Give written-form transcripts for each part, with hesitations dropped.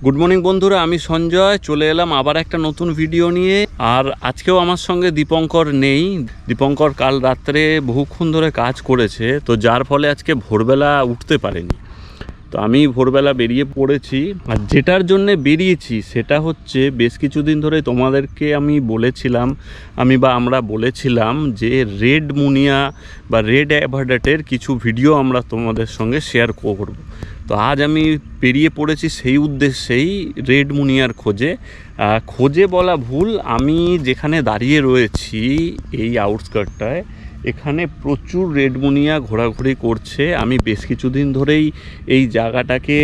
Good morning বন্ধুরা, আমি সঞ্জয় চলে এলাম আবার একটা নতুন ভিডিও নিয়ে। আর আজকেও আমার সঙ্গে দীপঙ্কর নেই। দীপঙ্কর কাল রাত্রে বহুক্ষণ ধরে কাজ করেছে, তো যার ফলে আজকে ভোরবেলা উঠতে পারেনি। তো আমি ভোরবেলা বেরিয়ে পড়েছি। আর যেটার জন্যে বেরিয়েছি সেটা হচ্ছে, বেশ কিছুদিন ধরে তোমাদেরকে আমরা বলেছিলাম যে রেড মুনিয়া বা রেড অ্যাভারডাটের কিছু ভিডিও আমরা তোমাদের সঙ্গে শেয়ার করব। তো আজ আমি বেরিয়ে পড়েছি সেই উদ্দেশ্যেই, রেড মুনিয়ার খোঁজে বলা ভুল। আমি যেখানে দাঁড়িয়ে রয়েছি এই আউটস্কার্টটায়, এখানে প্রচুর রেড মুনিয়া ঘোরাঘুরি করছে। আমি বেশ কিছুদিন ধরেই এই জায়গাটাকে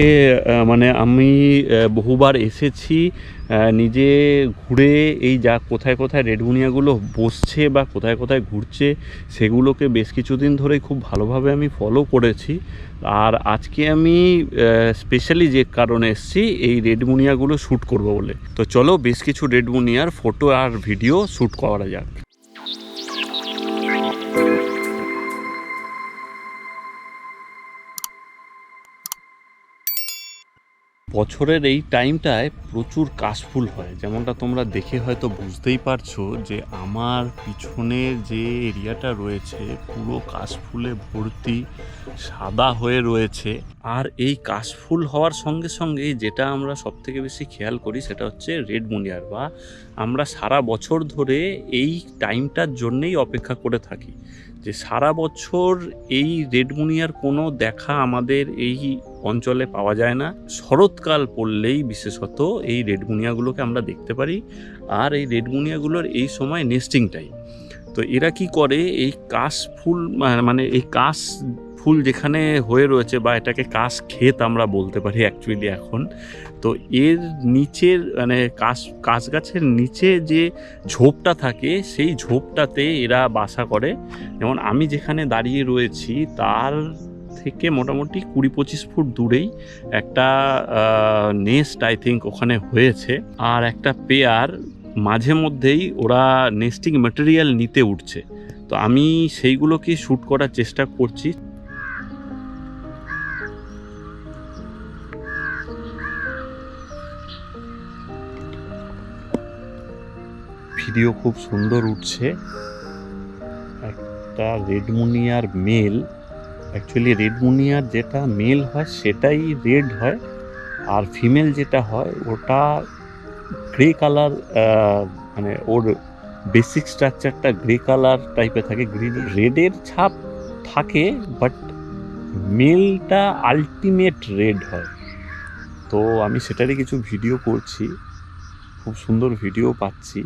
আমি বহুবার এসেছি, নিজে ঘুরে এই কোথায় কোথায় রেড মুনিয়াগুলো বসছে বা কোথায় কোথায় ঘুরছে সেগুলোকে বেশ কিছুদিন ধরেই খুব ভালোভাবে আমি ফলো করেছি। আর আজকে আমি স্পেশালি যে কারণে এসেছি এই রেড মুনিয়াগুলো শ্যুট করবো বলে। তো চলো বেশ কিছু রেড মুনিয়ার ফটো আর ভিডিও শ্যুট করা যাক। বছরের এই টাইমটায় প্রচুর কাশফুল হয়, যেমনটা তোমরা দেখে হয়তো বুঝতেই পারছো যে আমার পিছনের যে এরিয়াটা রয়েছে পুরো কাশফুলে ভর্তি, সাদা হয়ে রয়েছে। আর এই কাশফুল হওয়ার সঙ্গে সঙ্গে যেটা আমরা সবথেকে বেশি খেয়াল করি সেটা হচ্ছে রেড মুনিয়ার, বা আমরা সারা বছর ধরে এই টাইমটার জন্যেই অপেক্ষা করে থাকি যে সারা বছর এই রেড মুনিয়ার কোনো দেখা আমাদের এই অঞ্চলে পাওয়া যায় না। শরৎকাল পড়লেই বিশেষত এই রেড মুনিয়াগুলোকে আমরা দেখতে পারি। আর এই রেড মুনিয়াগুলোর এই সময় নেস্টিং টাইম। তো এরা কি করে, এই কাশফুল এই কাশ ফুল যেখানে হয়ে রয়েছে, বা এটাকে কাশ ক্ষেত আমরা বলতে পারি অ্যাকচুয়ালি এখন। তো এর নিচের কাশ গাছের নিচে যে ঝোপটা থাকে সেই ঝোপটাতে এরা বাসা করে। যেমন আমি যেখানে দাঁড়িয়ে রয়েছি তার থেকে মোটামুটি 20-25 ফুট দূরেই একটা নেস্ট আই থিঙ্ক ওখানে হয়েছে। আর একটা পেয়ার মাঝে মধ্যেই ওরা নেস্টিং ম্যাটেরিয়াল নিতে উঠছে। তো আমি সেইগুলোকে শ্যুট করার চেষ্টা করছি। ভিডিও খুব সুন্দর উঠছে। একটা রেড মুনিয়ার মেল, অ্যাকচুয়ালি রেড মুনিয়ার যেটা মেল হয় সেটাই রেড হয়, আর ফিমেল যেটা হয় ওটা গ্রে কালার, ওর বেসিক স্ট্রাকচারটা গ্রে কালার টাইপের থাকে। গ্রিন রেডের ছাপ থাকে, বাট মেলটা আলটিমেট রেড হয়। তো আমি সেটারই কিছু ভিডিও করছি, খুব সুন্দর ভিডিও পাচ্ছি।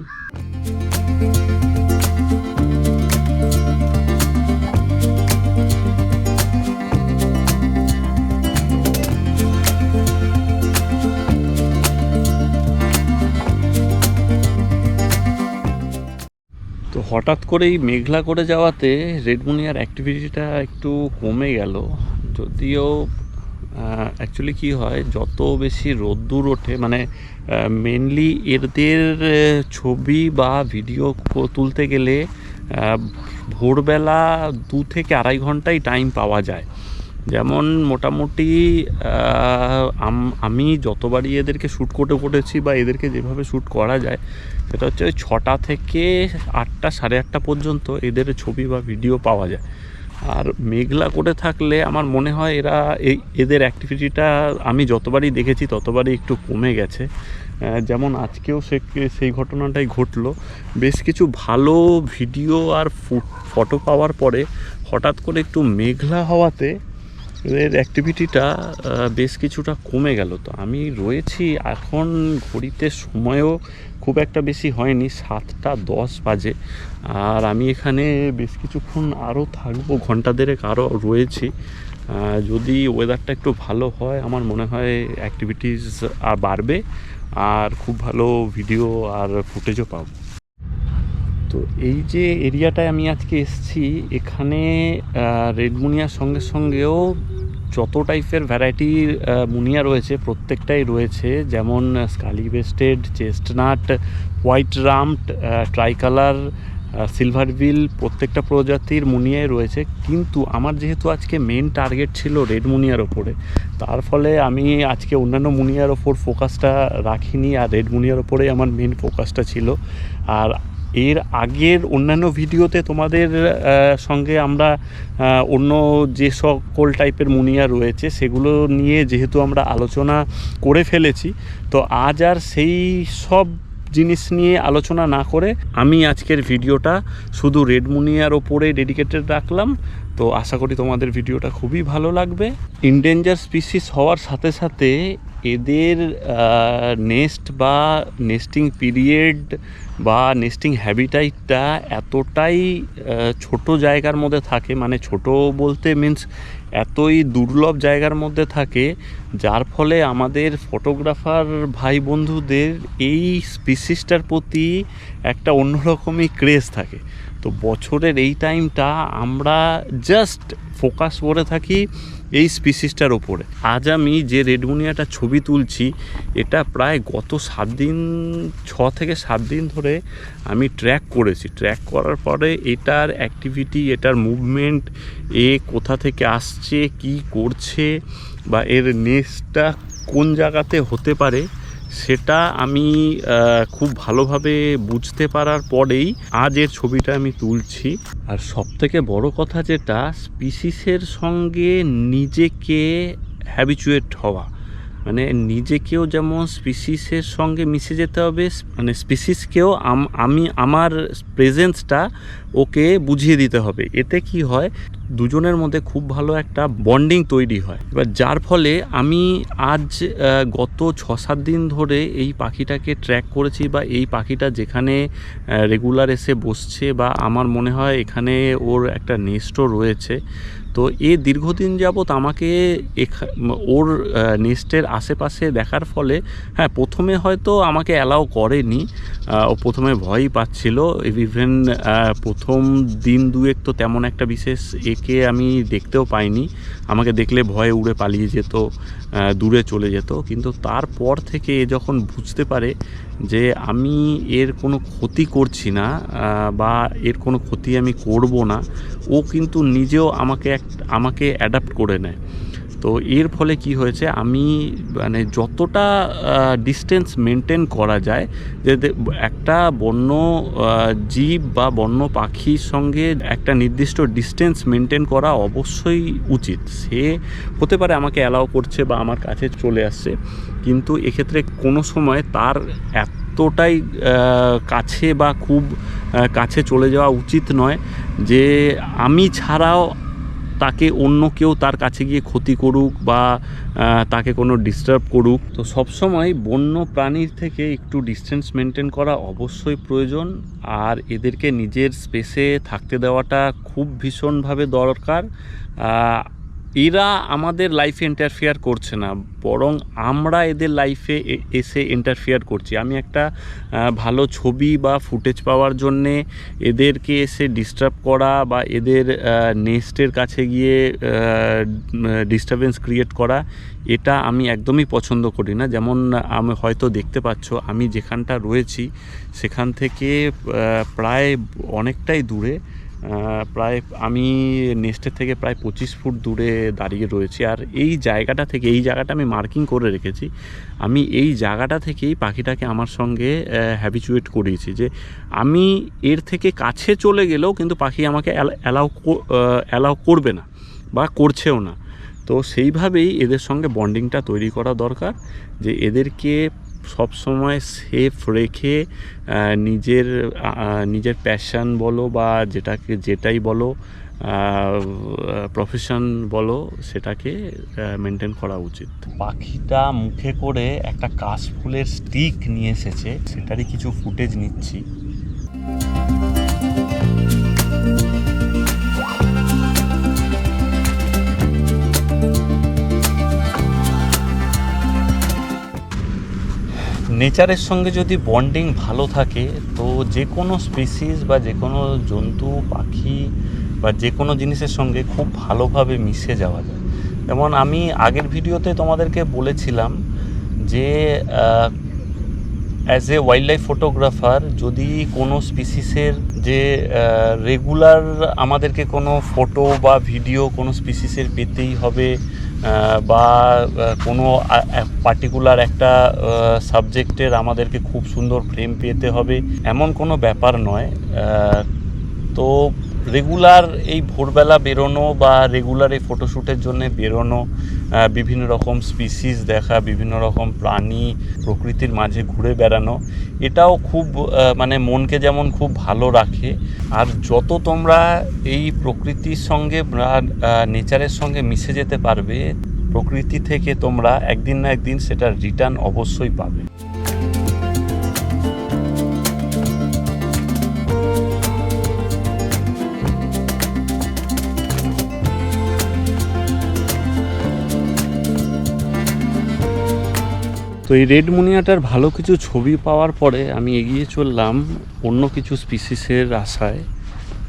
তো হঠাৎ করেই মেঘলা করে যাওয়াতে রেড মুনিয়ার অ্যাক্টিভিটিটা একটু কমে গেল। যদিও অ্যাকচুয়ালি কী হয়, যত বেশি রোদ্দুর ওঠে, মেনলি এদের ছবি বা ভিডিও তুলতে গেলে ভোরবেলা 2 থেকে আড়াই ঘন্টাই টাইম পাওয়া যায়। যেমন মোটামুটি আমি যতবারই এদেরকে শ্যুট করেছি বা এদেরকে যেভাবে শ্যুট করা যায় সেটা হচ্ছে ওই 6টা থেকে 8টা, 8:30 পর্যন্ত এদের ছবি বা ভিডিও পাওয়া যায়। আর মেঘলা করে থাকলে আমার মনে হয় এদের অ্যাক্টিভিটিটা আমি যতবারই দেখেছি ততবারই একটু কমে গেছে। যেমন আজকেও সেই ঘটনাটাই ঘটলো। বেশ কিছু ভালো ভিডিও আর ফটো পাওয়ার পরে হঠাৎ করে একটু মেঘলা হওয়াতে এদের অ্যাক্টিভিটিটা বেশ কিছুটা কমে গেল। তো আমি রয়েছি এখন, ঘড়িতে সময়ও খুব একটা বেশি হয়নি, 7:10 বাজে। আর আমি এখানে বেশ কিছুক্ষণ আরও থাকবো, ঘন্টা দেড়েক আরও রয়েছি। যদি ওয়েদারটা একটু ভালো হয় আমার মনে হয় অ্যাক্টিভিটিস আর বাড়বে, আর খুব ভালো ভিডিও আর ফুটেজও পাবো। তো এই যে এরিয়াটায় আমি আজকে এসেছি, এখানে রেড মুনিয়ার সঙ্গে সঙ্গেও যত টাইপের ভ্যারাইটির মুনিয়া রয়েছে প্রত্যেকটাই রয়েছে। যেমন scaly breasted, chestnut, white rumped, tricolour, silver bill প্রত্যেকটা প্রজাতির মুনিয়ায় রয়েছে, কিন্তু আমার যেহেতু আজকে মেন টার্গেট ছিল রেড মুনিয়ার ওপরে, তার ফলে আমি আজকে অন্যান্য মুনিয়ার ওপর ফোকাসটা রাখিনি, আর রেড মুনিয়ার ওপরেই আমার মেন ফোকাসটা ছিল। আর এর আগের অন্যান্য ভিডিওতে তোমাদের সঙ্গে আমরা অন্য যে সকল টাইপের মুনিয়া রয়েছে সেগুলো নিয়ে যেহেতু আমরা আলোচনা করে ফেলেছি, তো আজ আর সেই সব জিনিস নিয়ে আলোচনা না করে আমি আজকের ভিডিওটা শুধু রেড মুনিয়ার ওপরে ডেডিকেটেড রাখলাম। তো আশা করি তোমাদের ভিডিওটা খুবই ভালো লাগবে। ইনডেঞ্জার স্পিসিস হওয়ার সাথে সাথে এদের নেস্ট বা নেস্টিং পিরিয়ড বা নেস্টিং হ্যাবিটাইটটা এতটাই ছোট জায়গার মধ্যে থাকে, মানে ছোট বলতে মিন্স এতই দুর্লভ জায়গার মধ্যে থাকে, যার ফলে আমাদের ফটোগ্রাফার ভাই বন্ধুদের এই স্পিসিসটার প্রতি একটা অন্যরকমই ক্রেজ থাকে। তো বছরের এই টাইমটা আমরা জাস্ট ফোকাস করে থাকি এই স্পিসিসটার ওপরে। আজ আমি যে রেড মুনিয়াটা ছবি তুলছি, এটা প্রায় গত 6 থেকে 7 দিন ধরে আমি ট্র্যাক করেছি। ট্র্যাক করার পরে এটার অ্যাক্টিভিটি, এটার মুভমেন্ট, এ কোথা থেকে আসছে, কি করছে, বা এর নেস্টটা কোন জায়গাতে হতে পারে, সেটা আমি খুব ভালোভাবে বুঝতে পারার পরেই আজ এর ছবিটা আমি তুলছি। আর সবথেকে বড় কথা যেটা, স্পিসিসের সঙ্গে নিজেকে হ্যাবিচুয়েট হওয়া, মানে নিজেকেও যেমন স্পিসিসের সঙ্গে মিশে যেতে হবে, মানে স্পিসিসকেও আমি আমার প্রেজেন্সটা ওকে বুঝিয়ে দিতে হবে। এতে কি হয়, দুজনের মধ্যে খুব ভালো একটা বন্ডিং তৈরি হয়। এবার যার ফলে আমি আজ গত 6-7 দিন ধরে এই পাখিটাকে ট্র্যাক করেছি, বা এই পাখিটা যেখানে রেগুলার এসে বসছে, বা আমার মনে হয় এখানে ওর একটা নেস্টও রয়েছে। তো এ দীর্ঘদিন যাবৎ আমাকে ওর নেস্টের আশেপাশে দেখার ফলে, হ্যাঁ, প্রথমে হয়তো আমাকে অ্যালাউ করেনি, ও প্রথমে ভয়ই পাচ্ছিল। ইভেন প্রথম দিন দুয়েক তো তেমন একটা বিশেষ একে আমি দেখতেও পাইনি, আমাকে দেখলে ভয়ে উড়ে পালিয়ে যেত, দূরে চলে যেত। কিন্তু তারপর থেকে এ যখন বুঝতে পারে যে আমি এর কোনো ক্ষতি করছি না, বা এর কোনো ক্ষতি আমি করব না, ও কিন্তু নিজেও আমাকে অ্যাডাপ্ট করে নেয়। তো এর ফলে কি হয়েছে, আমি মানে যতটা ডিস্টেন্স মেনটেন করা যায়, যে একটা বন্য জীব বা বন্য পাখির সঙ্গে একটা নির্দিষ্ট ডিস্টেন্স মেনটেন করা অবশ্যই উচিত। সে হতে পারে আমাকে অ্যালাউ করছে বা আমার কাছে চলে আসছে, কিন্তু এক্ষেত্রে কোনো সময় তার এতটাই কাছে বা খুব কাছে চলে যাওয়া উচিত নয় যে আমি ছাড়াও তাকে অন্য কেউ তার কাছে গিয়ে ক্ষতি করুক বা তাকে কোনো ডিস্টার্ব করুক। তো সবসময় বন্য প্রাণীর থেকে একটু ডিস্টেন্স মেনটেন করা অবশ্যই প্রয়োজন, আর এদেরকে নিজের স্পেসে থাকতে দেওয়াটা খুব ভীষণভাবে দরকার। এরা আমাদের লাইফে ইন্টারফেয়ার করছে না, বরং আমরা এদের লাইফে এসে ইন্টারফেয়ার করছি। আমি একটা ভালো ছবি বা ফুটেজ পাওয়ার জন্যে এদেরকে এসে ডিস্টার্ব করা বা এদের নেস্টের কাছে গিয়ে ডিস্টারবেন্স ক্রিয়েট করা, এটা আমি একদমই পছন্দ করি না। যেমন আমি হয়তো দেখতে পাচ্ছ, আমি যেখানটা রয়েছি সেখান থেকে প্রায় অনেকটাই দূরে, প্রায় আমি নেস্টের থেকে প্রায় 25 ফুট দূরে দাঁড়িয়ে রয়েছি। আর এই জায়গাটা থেকে, এই জায়গাটা আমি মার্কিং করে রেখেছি, আমি এই জায়গাটা থেকেই পাখিটাকে আমার সঙ্গে হ্যাবিচুয়েট করিয়েছি যে আমি এর থেকে কাছে চলে গেলেও কিন্তু পাখি আমাকে অ্যালাউ করবে না বা করছেও না। তো সেইভাবেই এদের সঙ্গে বন্ডিংটা তৈরি করা দরকার, যে এদেরকে সবসময় সেফ রেখে নিজের প্যাশন বলো বা যেটাই বলো, প্রফেশন বলো, সেটাকে মেনটেন করা উচিত। পাখিটা মুখে করে একটা কাশফুলের স্টিক নিয়ে এসেছে, সেটারই কিছু ফুটেজ নিচ্ছি। নেচারের সঙ্গে যদি বন্ডিং ভালো থাকে, তো যে কোনো স্পিসিস বা যে কোনো জন্তু পাখি বা যে কোনো জিনিসের সঙ্গে খুব ভালোভাবে মিশে যাওয়া যায়। যেমন আমি আগের ভিডিওতে তোমাদেরকে বলেছিলাম যে as a wild life photographer যদি কোনো স্পিসিসের যে রেগুলার আমাদেরকে কোনো ফটো বা ভিডিও কোনো স্পিসিসের পেতেই হবে বা কোনো পার্টিকুলার একটা সাবজেক্টের আমাদেরকে খুব সুন্দর ফ্রেম পেতে হবে এমন কোনো ব্যাপার নয়। তো রেগুলার এই ভোরবেলা বেরোনো বা রেগুলার এই ফটোশ্যুটের জন্য বেরোনো, বিভিন্ন রকম স্পিসিস দেখা, বিভিন্ন রকম প্রাণী প্রকৃতির মাঝে ঘুরে বেড়ানো, এটাও খুব মানে মনকে যেমন খুব ভালো রাখে। আর যত তোমরা এই প্রকৃতির সঙ্গে বা নেচারের সঙ্গে মিশে যেতে পারবে, প্রকৃতি থেকে তোমরা একদিন না একদিন সেটার রিটার্ন অবশ্যই পাবে। তো এই রেড মুনিয়াটার ভালো কিছু ছবি পাওয়ার পরে আমি এগিয়ে চললাম অন্য কিছু স্পিসিসের আশায়।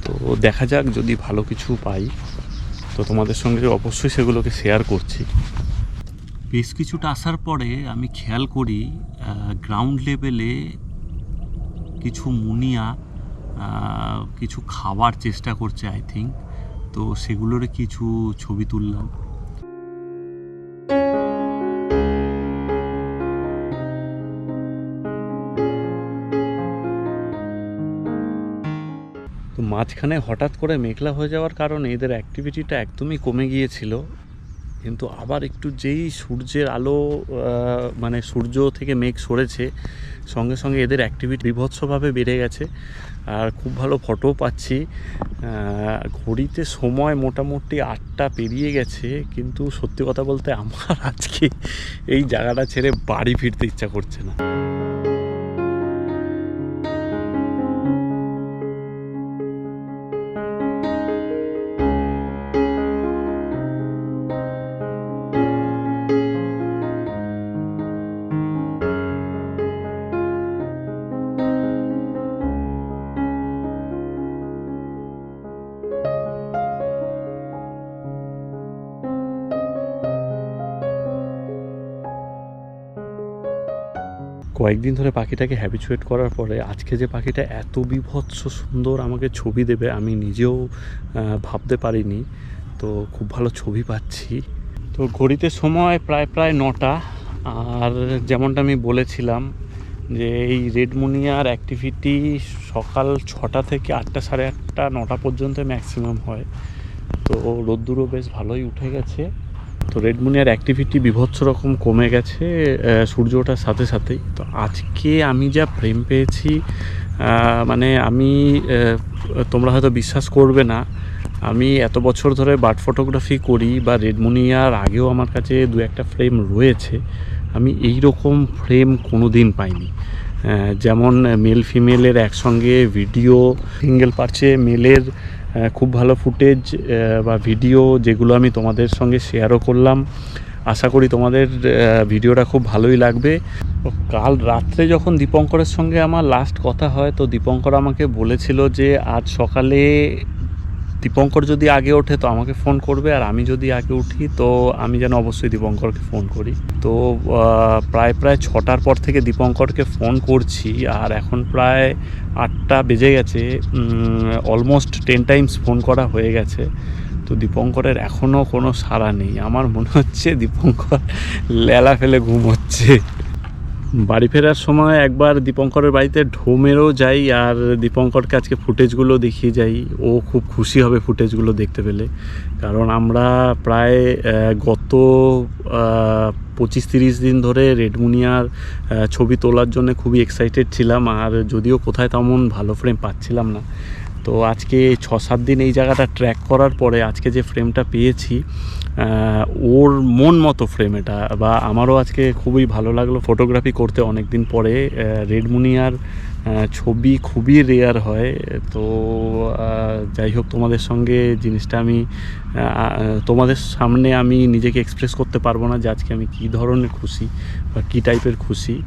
তো দেখা যাক যদি ভালো কিছু পাই তো তোমাদের সঙ্গে অবশ্যই সেগুলোকে শেয়ার করছি। বেশ কিছুটা আসার পরে আমি খেয়াল করি গ্রাউন্ড লেভেলে কিছু মুনিয়া কিছু খাওয়ার চেষ্টা করছে আই থিঙ্ক। তো সেগুলোর কিছু ছবি তুললাম। তো মাঝখানে হঠাৎ করে মেঘলা হয়ে যাওয়ার কারণে এদের অ্যাক্টিভিটিটা একদমই কমে গিয়েছিল, কিন্তু আবার একটু যেই সূর্যের আলো মানে সূর্য থেকে মেঘ সরেছে সঙ্গে সঙ্গে এদের অ্যাক্টিভিটি বিভৎসভাবে বেড়ে গেছে। আর খুব ভালো ফটোও পাচ্ছি। ঘড়িতে সময় মোটামুটি 8টা পেরিয়ে গেছে, কিন্তু সত্যি কথা বলতে আমার আজকে এই জায়গাটা ছেড়ে বাড়ি ফিরতে ইচ্ছা করছে না। কয়েকদিন ধরে পাখিটাকে হ্যাবিচুয়েট করার পরে আজকে যে পাখিটা এত বিভৎস সুন্দর আমাকে ছবি দেবে আমি নিজেও ভাবতে পারিনি। তো খুব ভালো ছবি পাচ্ছি। তো ঘড়িতে সময় প্রায় 9টা। আর যেমনটা আমি বলেছিলাম যে এই রেড মুনিয়ার অ্যাক্টিভিটি সকাল 6টা থেকে 8টা, সাড়ে 8টা, 9টা পর্যন্ত ম্যাক্সিমাম হয়। তো রোদ্দুরও বেশ ভালোই উঠে গেছে। তো রেড মুনিয়ার অ্যাক্টিভিটি বিভৎস রকম কমে গেছে সূর্য ওঠার সাথে সাথেই। তো আজকে আমি যা ফ্রেম পেয়েছি মানে আমি তোমরা হয়তো বিশ্বাস করবে না, আমি এত বছর ধরে বার্ড ফটোগ্রাফি করি বা রেড মুনিয়ার আগেও আমার কাছে 2-1টা ফ্রেম রয়েছে, আমি এই রকম ফ্রেম কোনো দিন পাইনি। যেমন মেল ফিমেলের একসঙ্গে ভিডিও, সিঙ্গেল পার্চে মেলের খুব ভালো ফুটেজ বা ভিডিও যেগুলো আমি তোমাদের সঙ্গে শেয়ারও করলাম। আশা করি তোমাদের ভিডিওটা খুব ভালোই লাগবে। কাল রাত্রে যখন দীপঙ্করের সঙ্গে আমার লাস্ট কথা হয়, তো দীপঙ্কর আমাকে বলেছিল যে আজ সকালে দীপঙ্কর যদি আগে ওঠে তো আমাকে ফোন করবে, আর আমি যদি আগে উঠি তো আমি যেন অবশ্যই দীপঙ্করকে ফোন করি। তো প্রায় 6টার পর থেকে দীপঙ্করকে ফোন করছি, আর এখন প্রায় 8টা বেজে গেছে। অলমোস্ট 10 টাইমস ফোন করা হয়ে গেছে। তো দীপঙ্করের এখনও কোনো সাড়া নেই। আমার মনে হচ্ছে দীপঙ্কর লেলা ফেলে ঘুমোচ্ছে। বাড়ি ফেরার সময় একবার দীপঙ্করের বাড়িতে ঢো মেরেও যাই, আর দীপঙ্করকে আজকে ফুটেজগুলো দেখিয়ে যাই। ও খুব খুশি হবে ফুটেজগুলো দেখতে পেলে, কারণ আমরা প্রায় গত 25-30 দিন ধরে রেড মুনিয়ার ছবি তোলার জন্য খুবই এক্সাইটেড ছিলাম, আর যদিও কোথায় তেমন ভালো ফ্রেম পাচ্ছিলাম না। তো আজকে 6-7 দিন এই জায়গাটা ট্র্যাক করার পরে আজকে যে ফ্রেমটা পেয়েছি ওর মন মতো ফ্রেম এটা, বা আমারও আজকে খুবই ভালো লাগলো ফটোগ্রাফি করতে অনেক দিন পরে। রেড মুনিয়ার ছবি খুবই রেয়ার হয়। তো যাই হোক, তোমাদের সঙ্গে জিনিসটা আমি তোমাদের সামনে আমি নিজেকে এক্সপ্রেস করতে পারবো না যে আজকে আমি কী ধরনের খুশি বা কী টাইপের খুশি।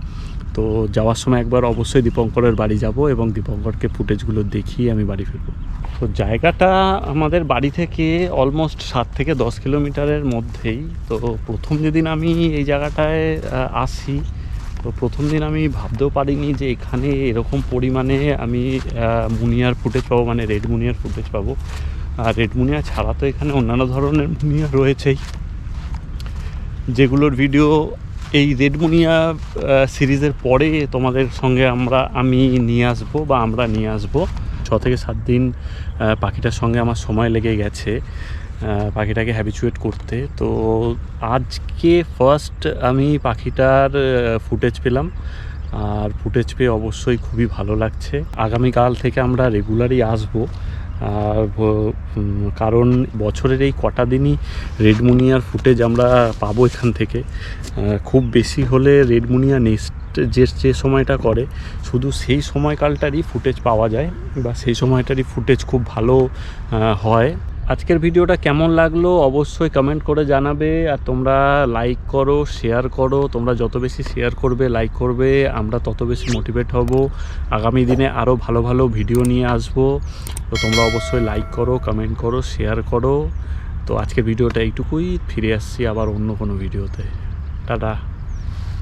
তো যাওয়ার সময় একবার অবশ্যই দীপঙ্করের বাড়ি যাব এবং দীপঙ্করকে ফুটেজগুলো দেখিয়ে আমি বাড়ি ফিরবো। তো জায়গাটা আমাদের বাড়ি থেকে অলমোস্ট 7 থেকে 10 কিলোমিটারের মধ্যেই। তো প্রথম যেদিন আমি এই জায়গাটায় আসি তো প্রথম দিন আমি ভাবতেও পারিনি যে এখানে এরকম পরিমাণে আমি মুনিয়ার ফুটেজ পাবো, মানে রেড মুনিয়ার ফুটেজ পাবো। আর রেড মুনিয়া ছাড়া তো এখানে অন্যান্য ধরনের মুনিয়া রয়েছেই, যেগুলোর ভিডিও এই রেড মুনিয়া সিরিজের পরে তোমাদের সঙ্গে আমি নিয়ে আসবো বা আমরা নিয়ে আসবো। 6 থেকে 7 দিন পাখিটার সঙ্গে আমার সময় লেগে গেছে পাখিটাকে হ্যাবিচুয়েট করতে। তো আজকে ফার্স্ট আমি পাখিটার ফুটেজ পেলাম, আর ফুটেজ পেয়ে অবশ্যই খুবই ভালো লাগছে। আগামীকাল থেকে আমরা রেগুলারই আসবো, কারণ বছরের এই কটা দিনই রেড মুনিয়ার ফুটেজ আমরা পাবো এখান থেকে। খুব বেশি হলে রেড মুনিয়া নেক্সট যে সময়টা করে শুধু সেই সময়কালটারই ফুটেজ পাওয়া যায়, বা সেই সময়টারই ফুটেজ খুব ভালো হয়। আজকের ভিডিওটা কেমন লাগলো অবশ্যই কমেন্ট করে জানাবে, আর তোমরা লাইক করো, শেয়ার করো। তোমরা যত বেশি শেয়ার করবে, লাইক করবে, আমরা তত বেশি মোটিভেট হব। আগামী দিনে আরও ভালো ভালো ভিডিও নিয়ে আসবো। তো তোমরা অবশ্যই লাইক করো, কমেন্ট করো, শেয়ার করো। তো আজকের ভিডিওটা এইটুকুই, ফিরে আসছি আবার অন্য কোনো ভিডিওতে। টাটা।